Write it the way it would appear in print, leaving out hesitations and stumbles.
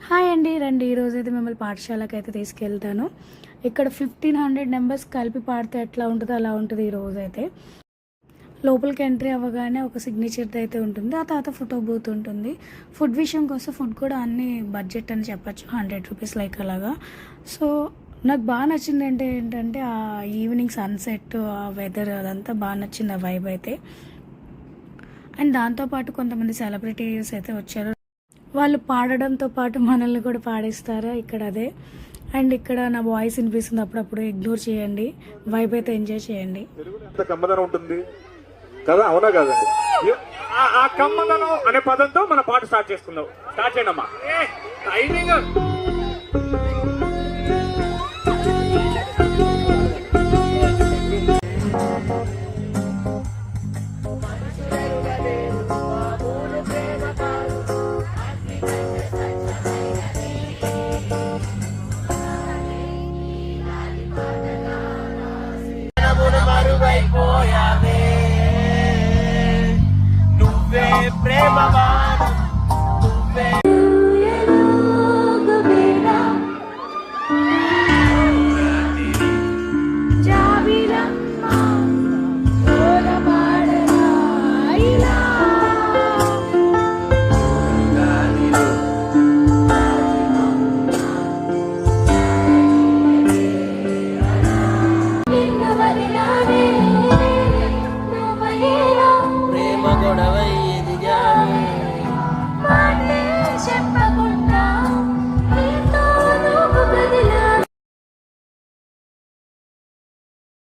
Hi అండి, రండి. ఈరోజైతే మిమ్మల్ని పాఠశాలకు అయితే తీసుకెళ్తాను. ఇక్కడ 1500 మెంబర్స్ కలిపి పాడితే ఎట్లా ఉంటుందో అలా ఉంటుంది. ఈరోజైతే లోపలికి ఎంట్రీ అవ్వగానే ఒక సిగ్నేచర్ది అయితే ఉంటుంది. ఆ తర్వాత ఫోటో బూత్ ఉంటుంది. ఫుడ్ విషయంకి వస్తే ఫుడ్ కూడా అన్ని బడ్జెట్ అని చెప్పచ్చు, 100 రూపీస్ లైక్ అలాగా. సో నాకు బాగా నచ్చింది ఏంటంటే ఆ ఈవినింగ్ సన్సెట్, ఆ వెదర్ అదంతా బాగా నచ్చింది, ఆ వైబ్ అయితే. అండ్ దాంతోపాటు కొంతమంది సెలబ్రిటీస్ అయితే వచ్చారు. వాళ్ళు పాడడంతో పాటు మనల్ని కూడా పాడిస్తారు ఇక్కడ. అదే అండ్ ఇక్కడ నా వాయిస్ వినిపిస్తుంది, అప్పుడప్పుడు ఇగ్నోర్ చేయండి, వైబ్ అయితే ఎంజాయ్ చేయండి. కమ్మదనం ఉంటుంది కదా, అవునా కాదండి? ఆ కమ్మదనం అనే పదంతో మన పాట స్టార్ట్ చేసుకుందాం. స్టార్ట్ చేయండి అమ్మా. నువ్వే ప్రేమ ఇలా